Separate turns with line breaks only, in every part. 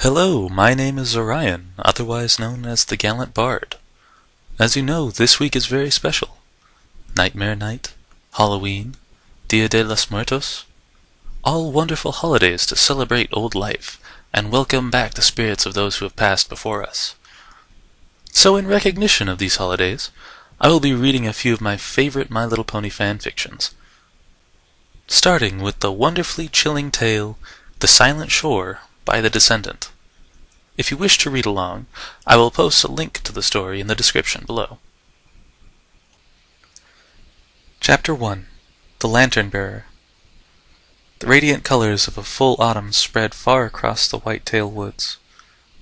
Hello, my name is Orion, otherwise known as the Gallant Bard. As you know, this week is very special. Nightmare Night, Halloween, Dia de los Muertos, all wonderful holidays to celebrate old life and welcome back the spirits of those who have passed before us. So in recognition of these holidays, I will be reading a few of my favorite My Little Pony fanfictions, starting with the wonderfully chilling tale, The Silent Shore by the Descendant. If you wish to read along, I will post a link to the story in the description below. Chapter 1. The Lantern Bearer. The radiant colors of a full autumn spread far across the white-tail woods,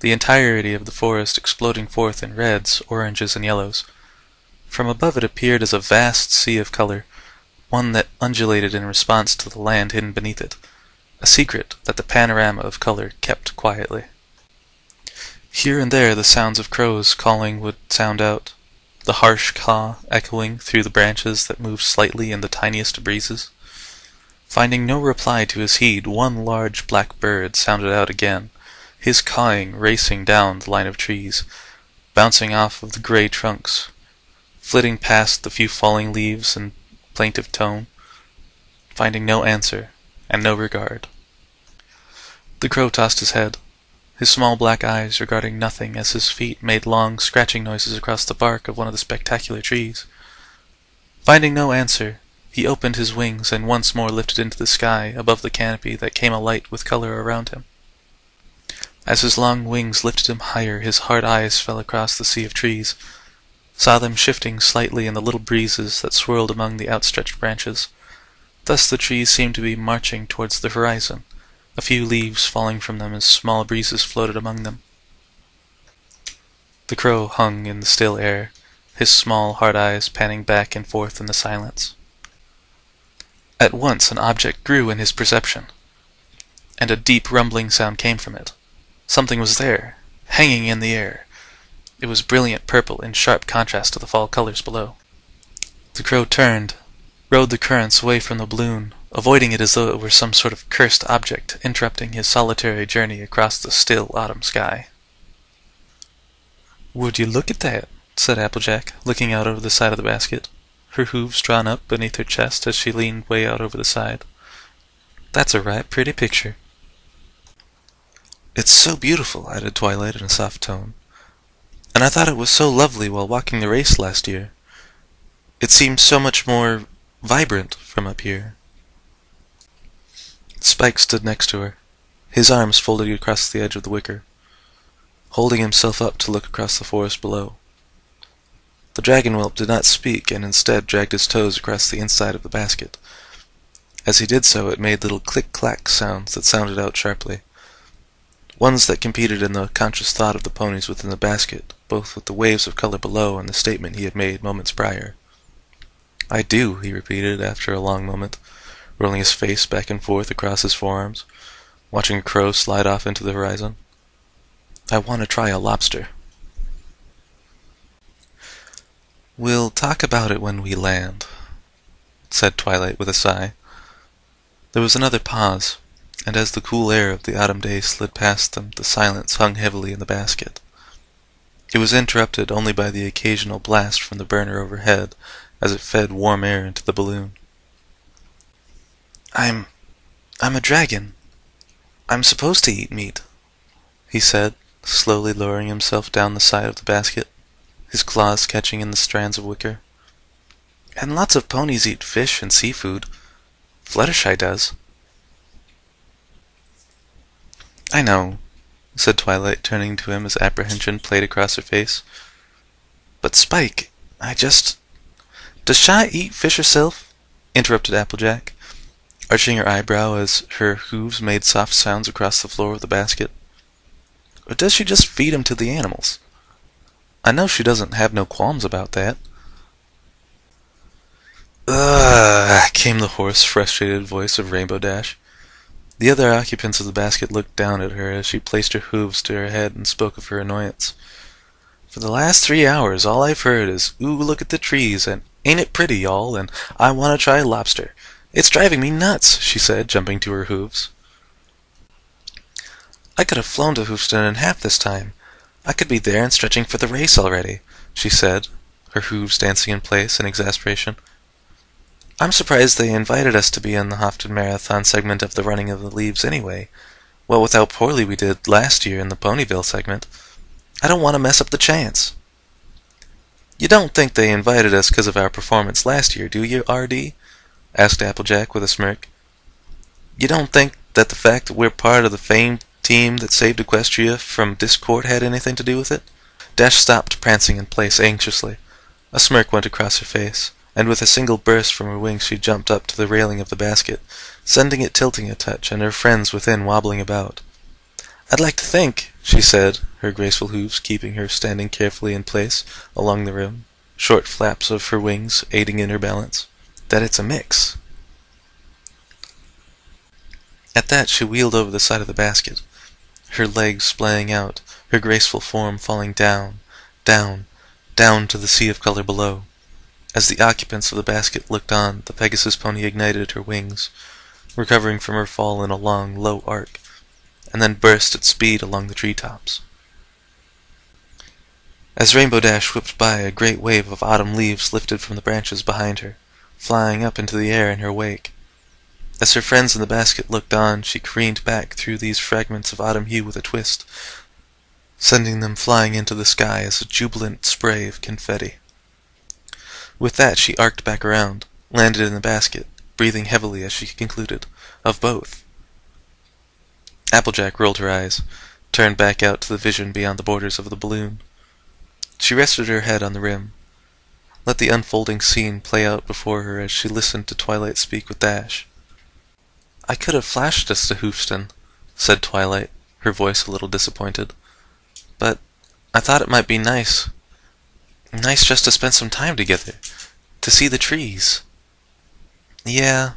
the entirety of the forest exploding forth in reds, oranges, and yellows. From above it appeared as a vast sea of color, one that undulated in response to the land hidden beneath it, a secret that the panorama of color kept quietly. Here and there the sounds of crows calling would sound out, the harsh caw echoing through the branches that moved slightly in the tiniest breezes. Finding no reply to his heed, one large black bird sounded out again, his cawing racing down the line of trees, bouncing off of the gray trunks, flitting past the few falling leaves in plaintive tone, finding no answer and no regard. The crow tossed his head, his small black eyes regarding nothing as his feet made long scratching noises across the bark of one of the spectacular trees. Finding no answer, he opened his wings and once more lifted into the sky above the canopy that came alight with color around him. As his long wings lifted him higher, his hard eyes fell across the sea of trees, saw them shifting slightly in the little breezes that swirled among the outstretched branches. Thus the trees seemed to be marching towards the horizon, a few leaves falling from them as small breezes floated among them. The crow hung in the still air, his small hard eyes panning back and forth in the silence. At once an object grew in his perception, and a deep rumbling sound came from it. Something was there, hanging in the air. It was brilliant purple in sharp contrast to the fall colors below. The crow turned, rode the currents away from the balloon, avoiding it as though it were some sort of cursed object interrupting his solitary journey across the still autumn sky. "Would you look at that?" said Applejack, looking out over the side of the basket, her hooves drawn up beneath her chest as she leaned way out over the side. "That's a right pretty picture." "It's so beautiful," added Twilight in a soft tone. "And I thought it was so lovely while walking the race last year. It seems so much more vibrant from up here." Spike stood next to her, his arms folded across the edge of the wicker, holding himself up to look across the forest below. The dragon whelp did not speak and instead dragged his toes across the inside of the basket. As he did so, it made little click-clack sounds that sounded out sharply, ones that competed in the conscious thought of the ponies within the basket, both with the waves of color below and the statement he had made moments prior. "I do," he repeated after a long moment, rolling his face back and forth across his forearms, watching a crow slide off into the horizon. "I want to try a lobster." "We'll talk about it when we land," said Twilight with a sigh. There was another pause, and as the cool air of the autumn day slid past them, the silence hung heavily in the basket. It was interrupted only by the occasional blast from the burner overhead as it fed warm air into the balloon. I'm a dragon. I'm supposed to eat meat," he said, slowly lowering himself down the side of the basket, his claws catching in the strands of wicker. "And lots of ponies eat fish and seafood. Fluttershy does." "I know," said Twilight, turning to him as apprehension played across her face. "But Spike, Does Shy eat fish herself?" interrupted Applejack, arching her eyebrow as her hooves made soft sounds across the floor of the basket. "Or does she just feed 'em to the animals? I know she doesn't have no qualms about that." "Ugh!" came the hoarse, frustrated voice of Rainbow Dash. The other occupants of the basket looked down at her as she placed her hooves to her head and spoke of her annoyance. "For the last 3 hours all I've heard is, 'Ooh, look at the trees,' and 'Ain't it pretty, y'all?' and 'I want to try lobster.' It's driving me nuts," she said, jumping to her hooves. I could have flown to Hoofston in half this time. I could be there and stretching for the race already, she said, her hooves dancing in place in exasperation. I'm surprised they invited us to be in the Hofton Marathon segment of the Running of the Leaves anyway. Well, with how poorly we did last year in the Ponyville segment. I don't want to mess up the chance. You don't think they invited us because of our performance last year, do you, R.D.? Asked Applejack with a smirk. You don't think that the fact that we're part of the famed team that saved Equestria from discord had anything to do with it? Dash stopped prancing in place anxiously. A smirk went across her face, and with a single burst from her wings she jumped up to the railing of the basket, sending it tilting a touch and her friends within wobbling about. I'd like to think, she said, her graceful hooves keeping her standing carefully in place along the rim, short flaps of her wings aiding in her balance, that it's a mix. At that she wheeled over the side of the basket, her legs splaying out, her graceful form falling down, down, down to the sea of color below. As the occupants of the basket looked on, the Pegasus pony ignited her wings, recovering from her fall in a long, low arc, and then burst at speed along the treetops. As Rainbow Dash whipped by, a great wave of autumn leaves lifted from the branches behind her, flying up into the air in her wake. As her friends in the basket looked on, she careened back through these fragments of autumn hue with a twist, sending them flying into the sky as a jubilant spray of confetti. With that she arced back around, landed in the basket, breathing heavily as she concluded, of both. Applejack rolled her eyes, turned back out to the vision beyond the borders of the balloon. She rested her head on the rim, let the unfolding scene play out before her as she listened to Twilight speak with Dash. I could have flashed us to Hoofston, said Twilight, her voice a little disappointed. But I thought it might be nice just to spend some time together, to see the trees. Yeah,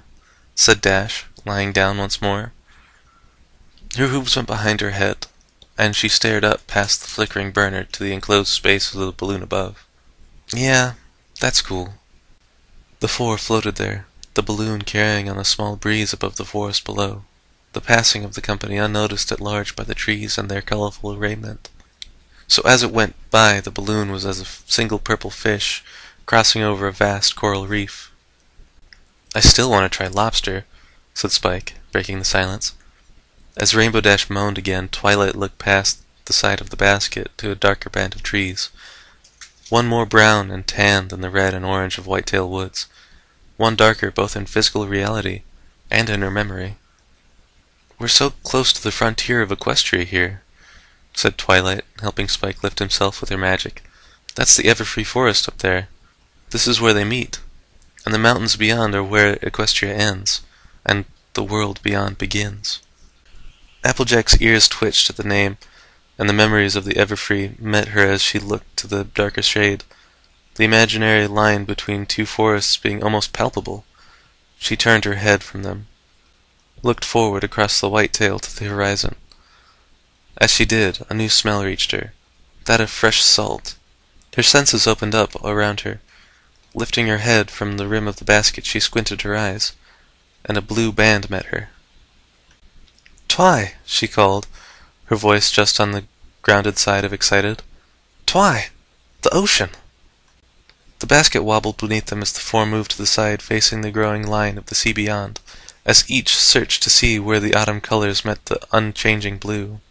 said Dash, lying down once more. Her hooves went behind her head, and she stared up past the flickering burner to the enclosed space of the balloon above. Yeah, that's cool. The four floated there, the balloon carrying on a small breeze above the forest below, the passing of the company unnoticed at large by the trees and their colorful raiment. So as it went by, the balloon was as a single purple fish crossing over a vast coral reef. I still want to try lobster, said Spike, breaking the silence. As Rainbow Dash moaned again, Twilight looked past the side of the basket to a darker band of trees, one more brown and tan than the red and orange of Whitetail Woods, one darker both in physical reality and in her memory. We're so close to the frontier of Equestria here, said Twilight, helping Spike lift himself with her magic. That's the Everfree Forest up there. This is where they meet, and the mountains beyond are where Equestria ends, and the world beyond begins. Applejack's ears twitched at the name, and the memories of the Everfree met her as she looked to the darker shade, the imaginary line between two forests being almost palpable. She turned her head from them, looked forward across the whitetail to the horizon. As she did, a new smell reached her, that of fresh salt. Her senses opened up around her. Lifting her head from the rim of the basket, she squinted her eyes, and a blue band met her. "Twi!" she called, her voice just on the grounded side of excited. "Twi! The ocean!" The basket wobbled beneath them as the four moved to the side facing the growing line of the sea beyond, as each searched to see where the autumn colors met the unchanging blue.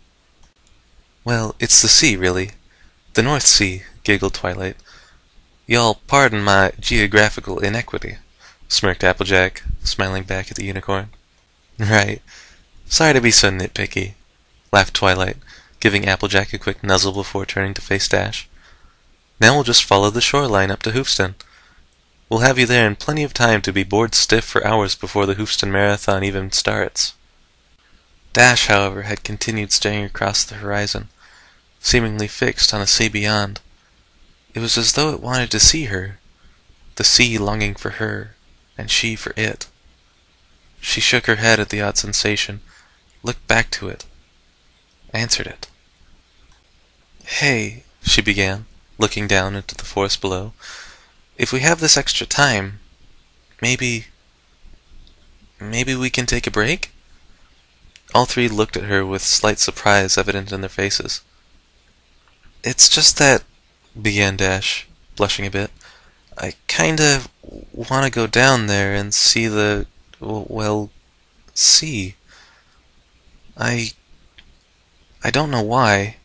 "Well, it's the sea, really. The North Sea," giggled Twilight. "Y'all pardon my geographical inequity," smirked Applejack, smiling back at the unicorn. "Right. Sorry to be so nitpicky," laughed Twilight, giving Applejack a quick nuzzle before turning to face Dash. "Now we'll just follow the shoreline up to Hoofston. We'll have you there in plenty of time to be bored stiff for hours before the Hoofston Marathon even starts." Dash, however, had continued staring across the horizon, seemingly fixed on the sea beyond. It was as though it wanted to see her, the sea longing for her, and she for it. She shook her head at the odd sensation, looked back to it, answered it. "Hey," she began, looking down into the forest below, "if we have this extra time, maybe we can take a break? All three looked at her with slight surprise evident in their faces. "It's just that," began Dash, blushing a bit, "I kinda want to go down there and see the... well, sea. I... I don't know why.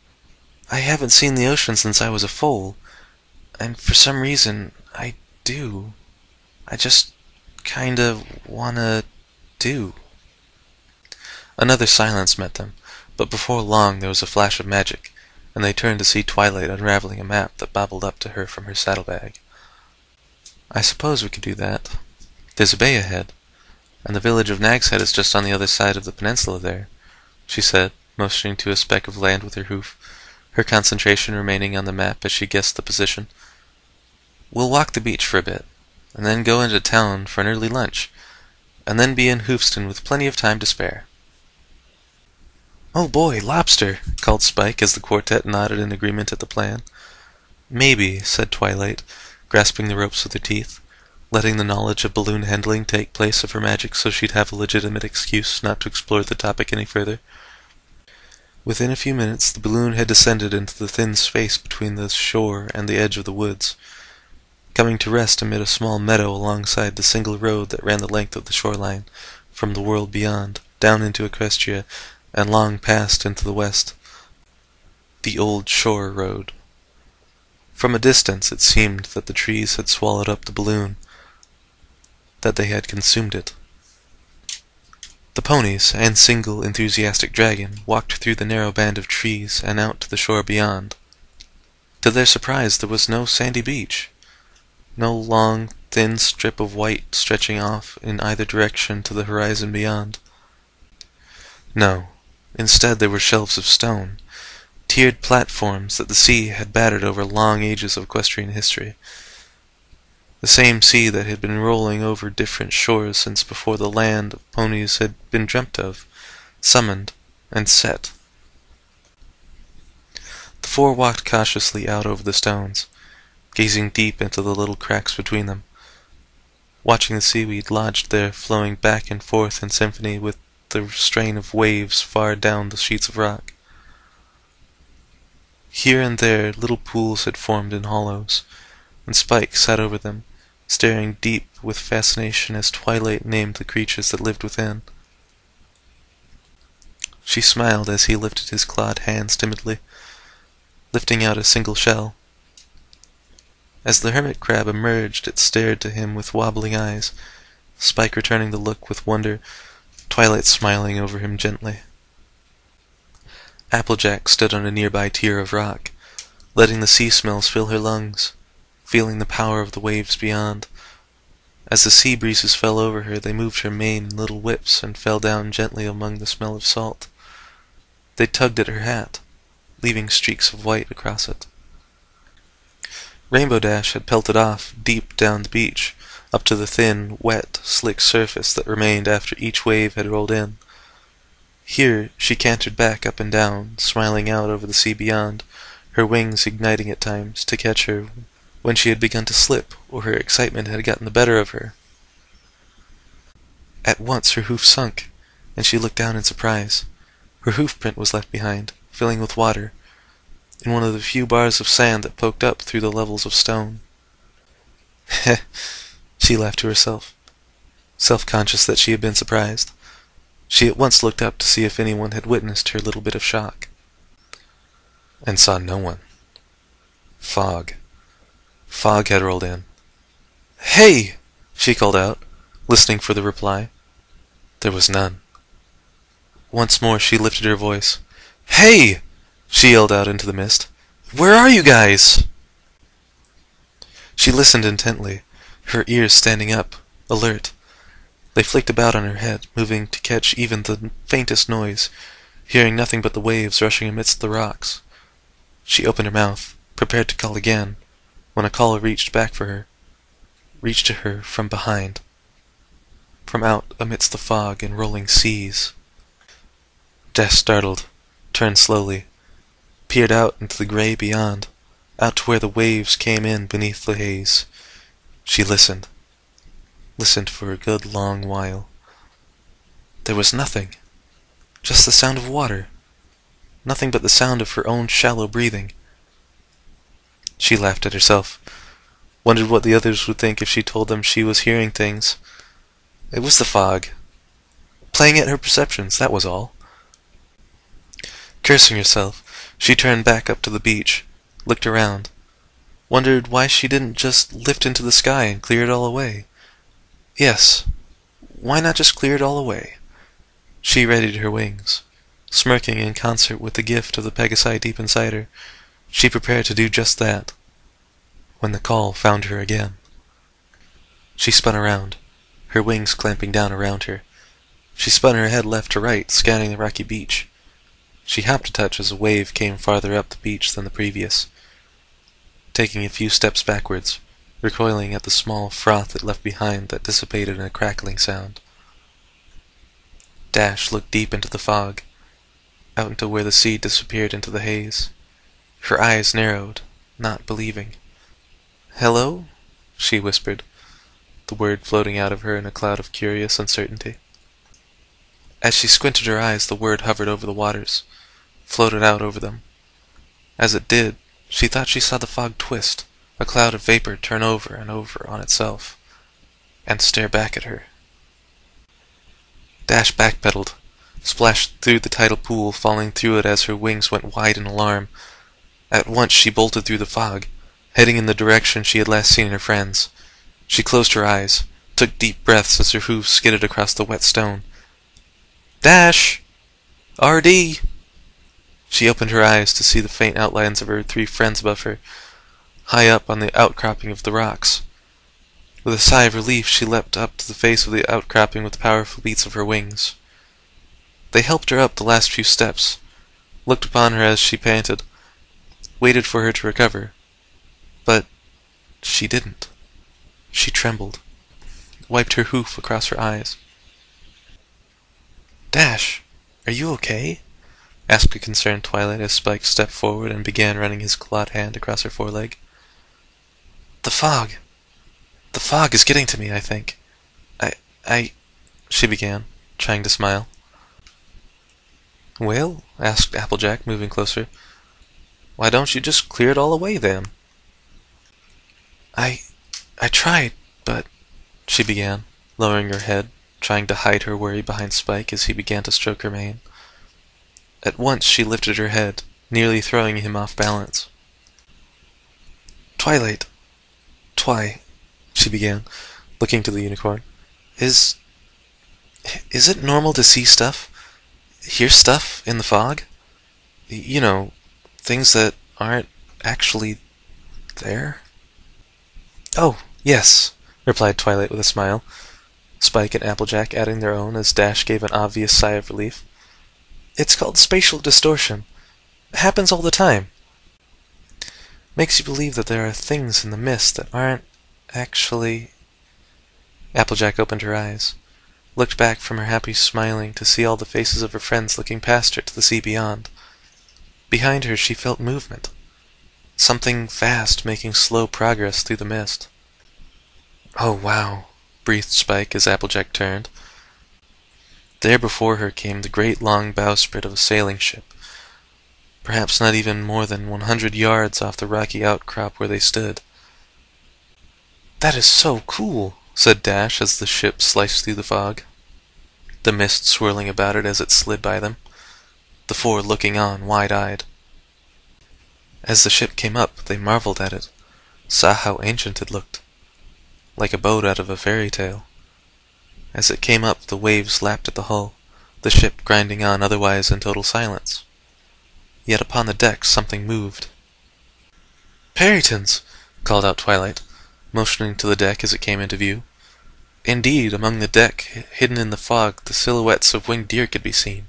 I haven't seen the ocean since I was a foal, and for some reason, I do. I just kinda wanna do." Another silence met them, but before long there was a flash of magic, and they turned to see Twilight unraveling a map that bobbled up to her from her saddlebag. "I suppose we could do that. There's a bay ahead, and the village of Nag's Head is just on the other side of the peninsula there," she said, motioning to a speck of land with her hoof, her concentration remaining on the map as she guessed the position. "We'll walk the beach for a bit, and then go into town for an early lunch, and then be in Hoofston with plenty of time to spare." "Oh boy, lobster!" called Spike as the quartet nodded in agreement at the plan. "Maybe," said Twilight, grasping the ropes with her teeth, letting the knowledge of balloon handling take place of her magic so she'd have a legitimate excuse not to explore the topic any further. Within a few minutes the balloon had descended into the thin space between the shore and the edge of the woods, coming to rest amid a small meadow alongside the single road that ran the length of the shoreline, from the world beyond, down into Equestria, and long past into the west. The old shore road. From a distance it seemed that the trees had swallowed up the balloon, that they had consumed it. The ponies and single enthusiastic dragon walked through the narrow band of trees and out to the shore beyond. To their surprise there was no sandy beach, no long, thin strip of white stretching off in either direction to the horizon beyond. No, instead there were shelves of stone, tiered platforms that the sea had battered over long ages of equestrian history. The same sea that had been rolling over different shores since before the land of ponies had been dreamt of, summoned, and set. The four walked cautiously out over the stones, gazing deep into the little cracks between them, watching the seaweed lodged there flowing back and forth in symphony with the strain of waves far down the sheets of rock. Here and there little pools had formed in hollows, and Spike sat over them, staring deep with fascination as Twilight named the creatures that lived within. She smiled as he lifted his clawed hands timidly, lifting out a single shell. As the hermit crab emerged, it stared to him with wobbling eyes, Spike returning the look with wonder, Twilight smiling over him gently. Applejack stood on a nearby tier of rock, letting the sea smells fill her lungs, feeling the power of the waves beyond. As the sea breezes fell over her, they moved her mane in little whips and fell down gently among the smell of salt. They tugged at her hat, leaving streaks of white across it. Rainbow Dash had pelted off deep down the beach, up to the thin, wet, slick surface that remained after each wave had rolled in. Here she cantered back up and down, smiling out over the sea beyond, her wings igniting at times to catch her when she had begun to slip or her excitement had gotten the better of her. At once her hoof sunk, and she looked down in surprise. Her hoof print was left behind, filling with water, in one of the few bars of sand that poked up through the levels of stone. Heh, she laughed to herself, self-conscious that she had been surprised. She at once looked up to see if anyone had witnessed her little bit of shock, and saw no one. Fog. Fog had rolled in. "Hey!" she called out, listening for the reply. There was none. Once more she lifted her voice. "Hey!" she yelled out into the mist. "Where are you guys?" She listened intently, her ears standing up, alert. They flicked about on her head, moving to catch even the faintest noise, hearing nothing but the waves rushing amidst the rocks. She opened her mouth, prepared to call again, when a call reached back for her, reached to her from behind, from out amidst the fog and rolling seas. Dash startled, turned slowly, peered out into the gray beyond, out to where the waves came in beneath the haze. She listened for a good long while. There was nothing. Just the sound of water. Nothing but the sound of her own shallow breathing. She laughed at herself. Wondered what the others would think if she told them she was hearing things. It was the fog. Playing at her perceptions, that was all. Cursing herself, she turned back up to the beach, looked around, wondered why she didn't just lift into the sky and clear it all away. Yes, why not just clear it all away? She readied her wings. Smirking in concert with the gift of the Pegasi deep inside her, she prepared to do just that, when the call found her again. She spun around, her wings clamping down around her. She spun her head left to right, scanning the rocky beach. She hopped a touch as a wave came farther up the beach than the previous, taking a few steps backwards, recoiling at the small froth it left behind that dissipated in a crackling sound. Dash looked deep into the fog, out into where the sea disappeared into the haze. Her eyes narrowed, not believing. "Hello?" she whispered, the word floating out of her in a cloud of curious uncertainty. As she squinted her eyes, the word hovered over the waters, floated out over them. As it did, she thought she saw the fog twist, a cloud of vapor turn over and over on itself, and stare back at her. Dash backpedaled, splashed through the tidal pool, falling through it as her wings went wide in alarm. At once she bolted through the fog, heading in the direction she had last seen her friends. She closed her eyes, took deep breaths as her hooves skidded across the wet stone. "Dash! R.D.!" She opened her eyes to see the faint outlines of her 3 friends above her, high up on the outcropping of the rocks. With a sigh of relief, she leapt up to the face of the outcropping with the powerful beats of her wings. They helped her up the last few steps, looked upon her as she panted, waited for her to recover. But she didn't. She trembled, wiped her hoof across her eyes. "Dash, are you okay?" asked a concerned Twilight as Spike stepped forward and began running his clawed hand across her foreleg. The fog is getting to me, I think. She began, trying to smile. "Well," asked Applejack, moving closer, "why don't you just clear it all away, then?" I tried, but," she began, lowering her head, trying to hide her worry behind Spike as he began to stroke her mane. At once she lifted her head, nearly throwing him off balance. "Twilight, she began, looking to the unicorn. Is it normal to see stuff, hear stuff in the fog? You know, things that aren't actually there?" "Oh, yes," replied Twilight with a smile, Spike and Applejack adding their own as Dash gave an obvious sigh of relief. "It's called spatial distortion. It happens all the time. Makes you believe that there are things in the mist that aren't actually..." Applejack opened her eyes, looked back from her happy smiling to see all the faces of her friends looking past her to the sea beyond. Behind her she felt movement, something fast making slow progress through the mist. "Oh, wow," breathed Spike as Applejack turned. There before her came the great long bowsprit of a sailing ship, perhaps not even more than 100 yards off the rocky outcrop where they stood. "That is so cool," said Dash as the ship sliced through the fog, the mist swirling about it as it slid by them, the 4 looking on wide-eyed. As the ship came up, they marveled at it, saw how ancient it looked, like a boat out of a fairy tale. As it came up, the waves lapped at the hull, the ship grinding on otherwise in total silence. Yet upon the deck something moved. "Perytons!" called out Twilight, motioning to the deck as it came into view. Indeed, among the deck, hidden in the fog, the silhouettes of winged deer could be seen.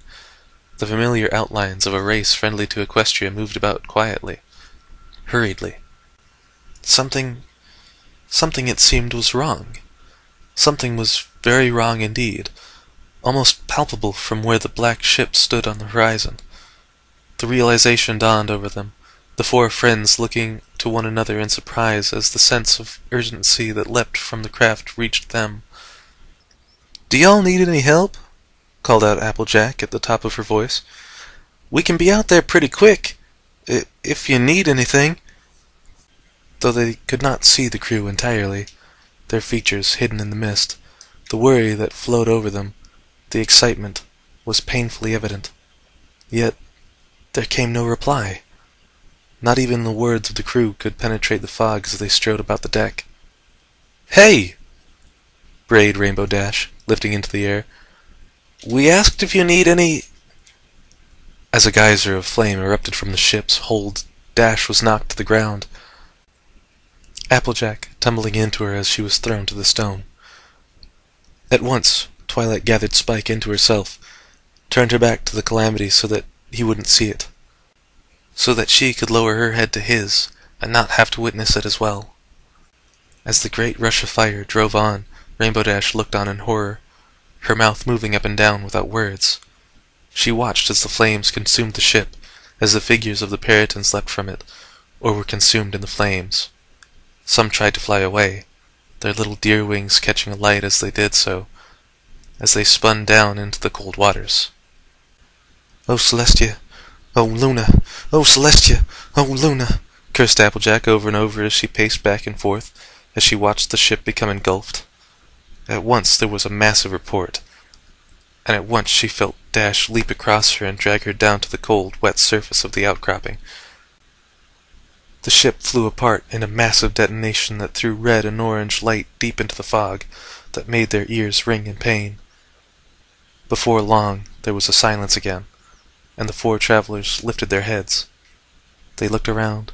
The familiar outlines of a race friendly to Equestria moved about quietly, hurriedly. Something it seemed was wrong. Something was very wrong indeed, almost palpable from where the black ship stood on the horizon. The realization dawned over them, the 4 friends looking to one another in surprise as the sense of urgency that leapt from the craft reached them. "Do y'all need any help?" called out Applejack at the top of her voice. "We can be out there pretty quick, if you need anything." Though they could not see the crew entirely, their features hidden in the mist, the worry that flowed over them, the excitement, was painfully evident. Yet there came no reply. Not even the words of the crew could penetrate the fog as they strode about the deck. "Hey!" brayed Rainbow Dash, lifting into the air. "We asked if you need any—" As a geyser of flame erupted from the ship's hold, Dash was knocked to the ground, Applejack tumbling into her as she was thrown to the stone. At once, Twilight gathered Spike into herself, turned her back to the calamity so that he wouldn't see it, so that she could lower her head to his and not have to witness it as well. As the great rush of fire drove on, Rainbow Dash looked on in horror, her mouth moving up and down without words. She watched as the flames consumed the ship, as the figures of the Peritons leapt from it, or were consumed in the flames. Some tried to fly away, their little deer wings catching alight as they did so, as they spun down into the cold waters. "Oh, Celestia! Oh, Luna! Oh, Celestia! Oh, Luna!" cursed Applejack over and over as she paced back and forth, as she watched the ship become engulfed. At once there was a massive report, and at once she felt Dash leap across her and drag her down to the cold, wet surface of the outcropping. The ship flew apart in a massive detonation that threw red and orange light deep into the fog that made their ears ring in pain. Before long there was a silence again, and the four travelers lifted their heads. They looked around,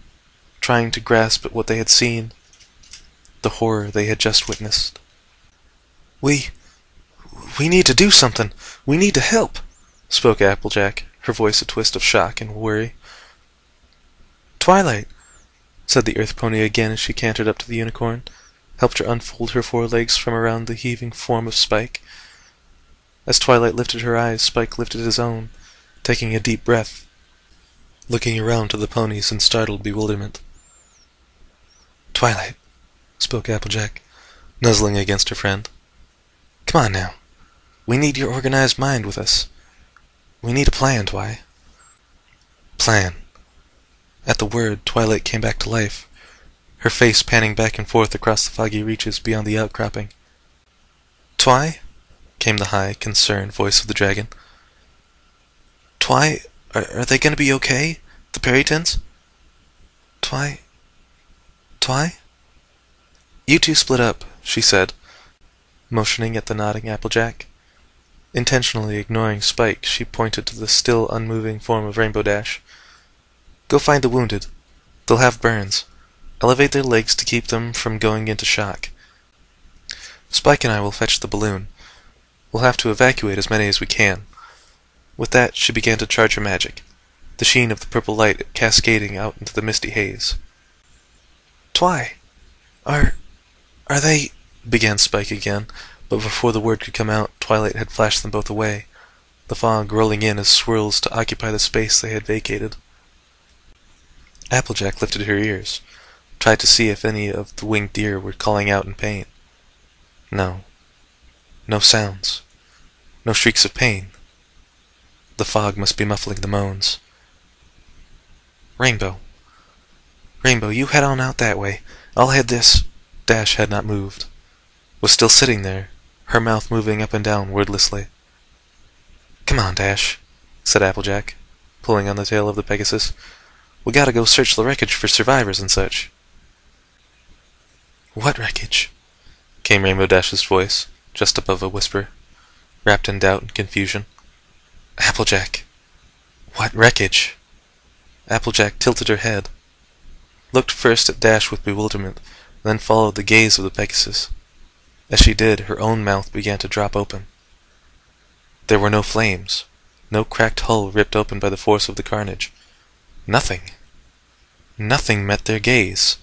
trying to grasp at what they had seen, the horror they had just witnessed. We need to do something. We need to help," spoke Applejack, her voice a twist of shock and worry. "Twilight," said the Earth Pony again as she cantered up to the unicorn, helped her unfold her forelegs from around the heaving form of Spike. As Twilight lifted her eyes, Spike lifted his own, taking a deep breath, looking around to the ponies in startled bewilderment. "Twilight," spoke Applejack, nuzzling against her friend. "Come on now. We need your organized mind with us. We need a plan, Twi." Plan. At the word, Twilight came back to life, her face panning back and forth across the foggy reaches beyond the outcropping. "Twi?" came the high, concerned voice of the dragon. "Twi, are they going to be okay? The Peritons? Twi? Twi?" "You two split up," she said, motioning at the nodding Applejack. Intentionally ignoring Spike, she pointed to the still unmoving form of Rainbow Dash. "Go find the wounded. They'll have burns. Elevate their legs to keep them from going into shock. Spike and I will fetch the balloon. We'll have to evacuate as many as we can." With that, she began to charge her magic, the sheen of the purple light cascading out into the misty haze. "Twi, are they—" began Spike again, but before the word could come out, Twilight had flashed them both away, the fog rolling in as swirls to occupy the space they had vacated. Applejack lifted her ears, tried to see if any of the winged deer were calling out in pain. No. No sounds. No shrieks of pain. The fog must be muffling the moans. "Rainbow. Rainbow, you head on out that way. I'll head this—" Dash had not moved, was still sitting there, her mouth moving up and down wordlessly. "Come on, Dash," said Applejack, pulling on the tail of the Pegasus. "We gotta go search the wreckage for survivors and such." "What wreckage?" came Rainbow Dash's voice, just above a whisper, wrapped in doubt and confusion. "Applejack, what wreckage?" Applejack tilted her head, looked first at Dash with bewilderment, then followed the gaze of the Pegasus. As she did, her own mouth began to drop open. There were no flames, no cracked hull ripped open by the force of the carnage. Nothing. Nothing met their gaze,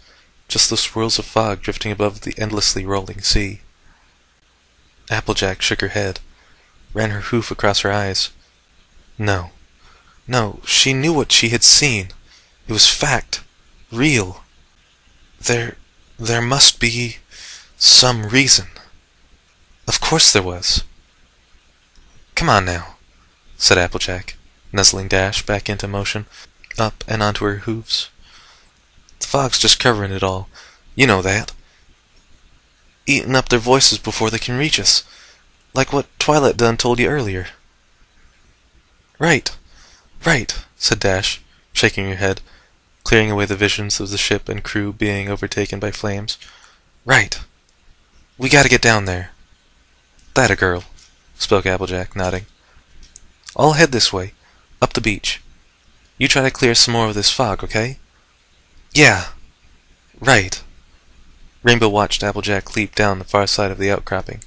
just the swirls of fog drifting above the endlessly rolling sea. Applejack shook her head, ran her hoof across her eyes. No. No, she knew what she had seen. It was fact. Real. There must be some reason. Of course there was. Come on now, said Applejack, nuzzling Dash back into motion, up and onto her hooves. The fog's just covering it all. You know that. Eating up their voices before they can reach us, like what Twilight done told you earlier. Right, said Dash, shaking her head, clearing away the visions of the ship and crew being overtaken by flames. Right. We gotta get down there. That a girl, spoke Applejack, nodding. I'll head this way, up the beach. You try to clear some more of this fog, okay? Yeah. Right. Rainbow watched Applejack leap down the far side of the outcropping,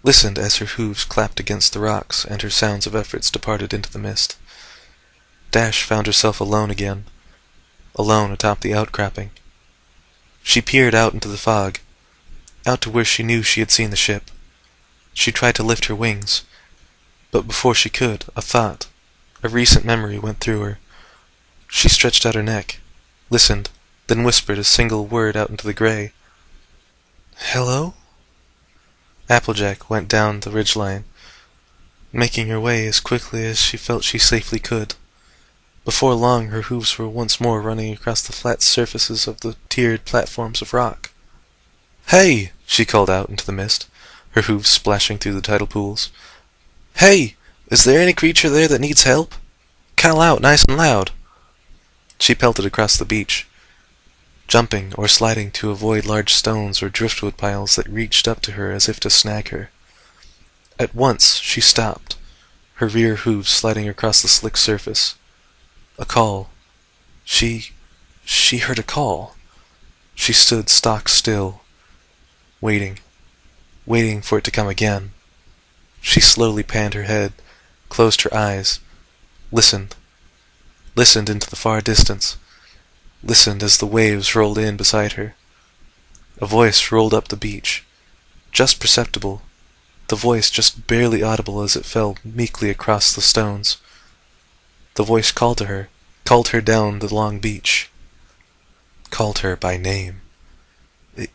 listened as her hooves clapped against the rocks and her sounds of efforts departed into the mist. Dash found herself alone again, alone atop the outcropping. She peered out into the fog, out to where she knew she had seen the ship. She tried to lift her wings, but before she could, a thought, a recent memory went through her. She stretched out her neck, listened, then whispered a single word out into the gray. Hello? Applejack went down the ridgeline, making her way as quickly as she felt she safely could. Before long her hooves were once more running across the flat surfaces of the tiered platforms of rock. Hey! She called out into the mist, her hooves splashing through the tidal pools. Hey! Is there any creature there that needs help? Call out nice and loud! She pelted across the beach, jumping or sliding to avoid large stones or driftwood piles that reached up to her as if to snag her. At once she stopped, her rear hooves sliding across the slick surface. A call. She heard a call. She stood stock still, waiting for it to come again. She slowly panned her head, closed her eyes, listened into the far distance, listened as the waves rolled in beside her. A voice rolled up the beach, just perceptible, the voice just barely audible as it fell meekly across the stones. The voice called to her, called her down the long beach, called her by name.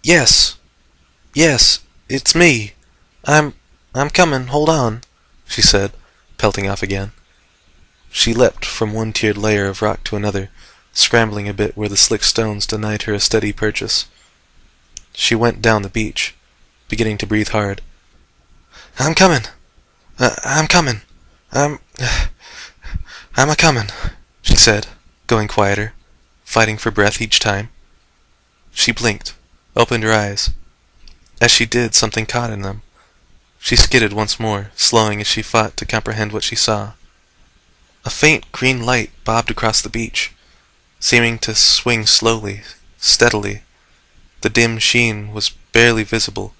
Yes, it's me. I'm coming, hold on, she said, pelting off again. She leapt from one tiered layer of rock to another, scrambling a bit where the slick stones denied her a steady purchase. She went down the beach, beginning to breathe hard. I'm coming. I'm a-comin', she said, going quieter, fighting for breath each time. She blinked, opened her eyes. As she did, something caught in them. She skidded once more, slowing as she fought to comprehend what she saw. A faint green light bobbed across the beach, seeming to swing slowly, steadily. The dim sheen was barely visible,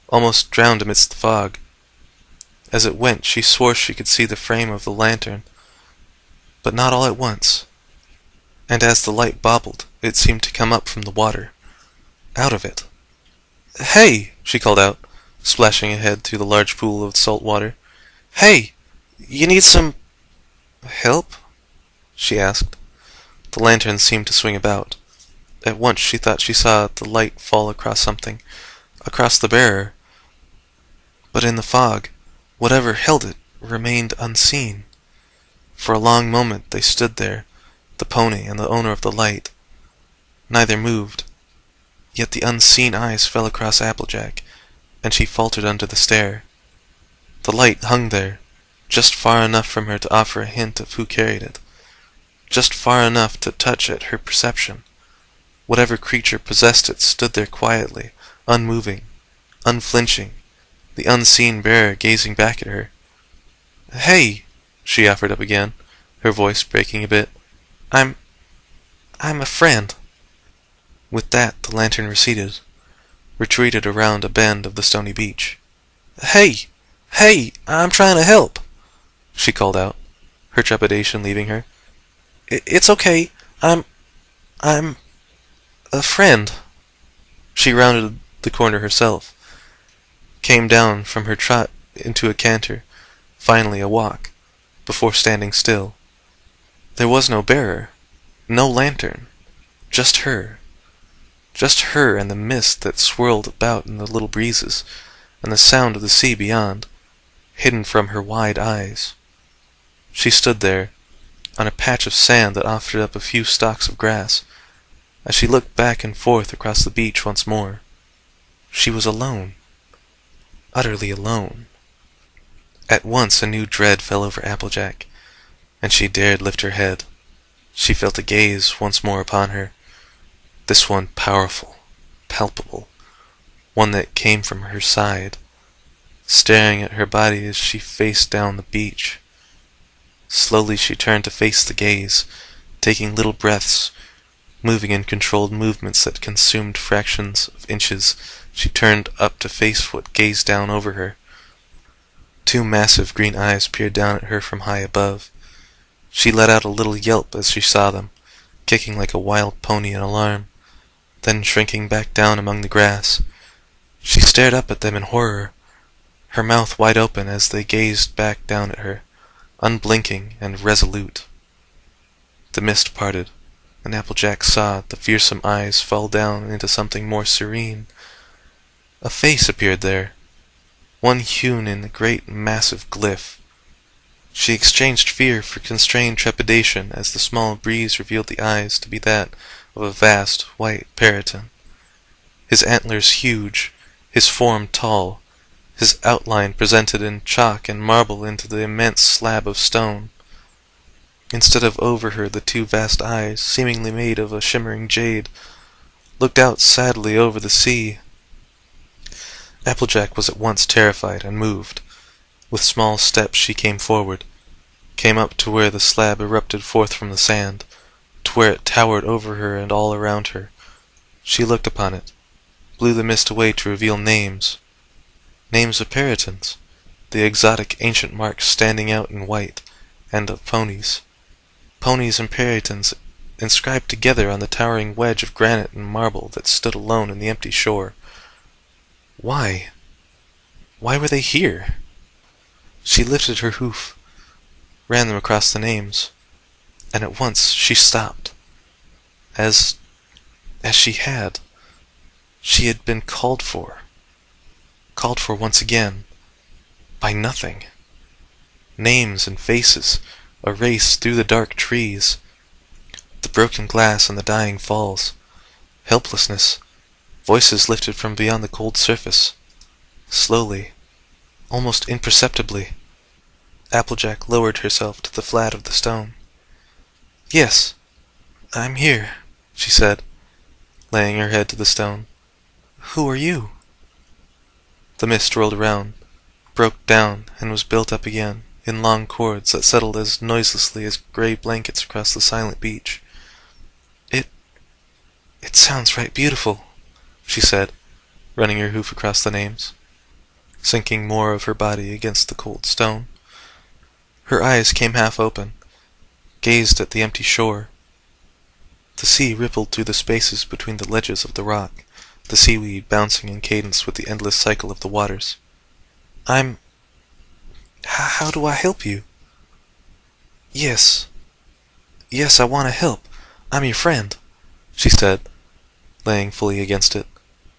almost drowned amidst the fog. As it went, she swore she could see the frame of the lantern, but not all at once. And as the light bobbled, it seemed to come up from the water, out of it. Hey! She called out, splashing ahead through the large pool of salt water. Hey! You need some help? She asked. The lantern seemed to swing about. At once she thought she saw the light fall across something, across the bearer. But in the fog, whatever held it remained unseen. For a long moment they stood there, the pony and the owner of the light. Neither moved, yet the unseen eyes fell across Applejack, and she faltered under the stare. The light hung there, just far enough from her to offer a hint of who carried it, just far enough to touch at her perception. Whatever creature possessed it stood there quietly, unmoving, unflinching, the unseen bearer gazing back at her. Hey! She offered up again, her voice breaking a bit. I'm a friend. With that, the lantern receded, retreated around a bend of the stony beach. Hey! I'm trying to help, she called out, her trepidation leaving her. It's okay. I'm a friend. She rounded the corner herself, came down from her trot into a canter, finally a walk, before standing still. There was no bearer, no lantern, just her and the mist that swirled about in the little breezes, and the sound of the sea beyond. hidden from her wide eyes. She stood there, on a patch of sand that offered up a few stalks of grass. As she looked back and forth across the beach once more, she was alone. Utterly alone. At once a new dread fell over Applejack, and she dared lift her head. She felt a gaze once more upon her, this one powerful, palpable, one that came from her side, staring at her body as she faced down the beach. Slowly she turned to face the gaze, taking little breaths, moving in controlled movements that consumed fractions of inches. She turned up to face what gazed down over her. Two massive green eyes peered down at her from high above. She let out a little yelp as she saw them, kicking like a wild pony in alarm, then shrinking back down among the grass. She stared up at them in horror, her mouth wide open as they gazed back down at her, unblinking and resolute. The mist parted, and Applejack saw the fearsome eyes fall down into something more serene. A face appeared there, one hewn in a great massive glyph. She exchanged fear for constrained trepidation as the small breeze revealed the eyes to be that of a vast white Periton. His antlers huge, his form tall, his outline presented in chalk and marble into the immense slab of stone. Instead of over her, the two vast eyes, seemingly made of a shimmering jade, looked out sadly over the sea. Applejack was at once terrified and moved. With small steps she came forward, came up to where the slab erupted forth from the sand, to where it towered over her and all around her. She looked upon it, blew the mist away to reveal names. Names of Peritons, the exotic ancient marks standing out in white, and of ponies. Ponies and Peritons inscribed together on the towering wedge of granite and marble that stood alone in the empty shore. Why? Why were they here? She lifted her hoof, ran them across the names, and at once she stopped. As she had been called for once again, by nothing. Names and faces, a race through the dark trees, the broken glass and the dying falls, helplessness, voices lifted from beyond the cold surface. Slowly, almost imperceptibly, Applejack lowered herself to the flat of the stone. "Yes, I'm here," she said, laying her head to the stone. "Who are you?" The mist rolled around, broke down, and was built up again, in long cords that settled as noiselessly as gray blankets across the silent beach. It sounds right beautiful," she said, running her hoof across the names, sinking more of her body against the cold stone. Her eyes came half open, gazed at the empty shore. The sea rippled through the spaces between the ledges of the rock, the seaweed bouncing in cadence with the endless cycle of the waters. How do I help you?" Yes, I want to help. I'm your friend," she said, laying fully against it,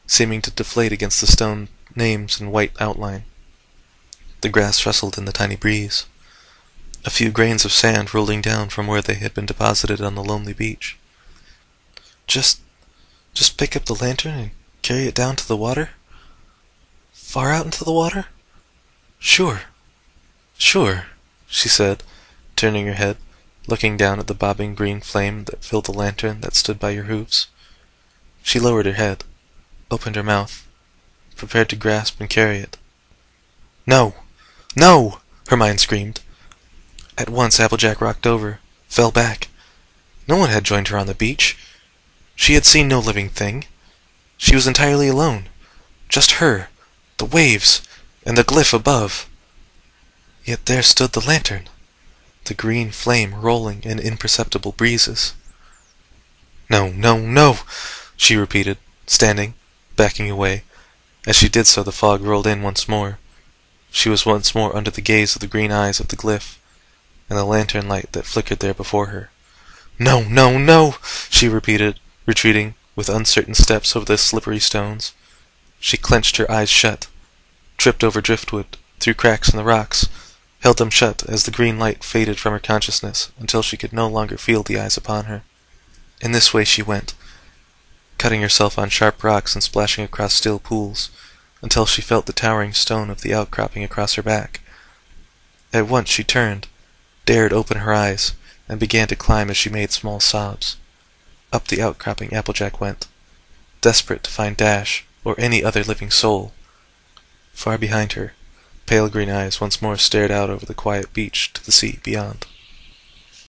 seeming to deflate against the stone names in white outline. The grass rustled in the tiny breeze, a few grains of sand rolling down from where they had been deposited on the lonely beach. Just pick up the lantern and carry it down to the water?" "Far out into the water?" Sure, she said, turning her head, looking down at the bobbing green flame that filled the lantern that stood by her hoofs. She lowered her head, opened her mouth, prepared to grasp and carry it. "No! No!" her mind screamed. At once Applejack rocked over, fell back. No one had joined her on the beach. She had seen no living thing. She was entirely alone. Just her, the waves, and the glyph above. Yet there stood the lantern, the green flame rolling in imperceptible breezes. "No, no, no!" she repeated, standing, backing away. As she did so, the fog rolled in once more. She was once more under the gaze of the green eyes of the glyph, and the lantern light that flickered there before her. "No, no, no!" she repeated, retreating with uncertain steps over the slippery stones. She clenched her eyes shut, tripped over driftwood, through cracks in the rocks, held them shut as the green light faded from her consciousness until she could no longer feel the eyes upon her. In this way she went, cutting herself on sharp rocks and splashing across still pools, until she felt the towering stone of the outcropping across her back. At once she turned, dared open her eyes, and began to climb as she made small sobs. Up the outcropping Applejack went, desperate to find Dash or any other living soul. Far behind her, pale green eyes once more stared out over the quiet beach to the sea beyond.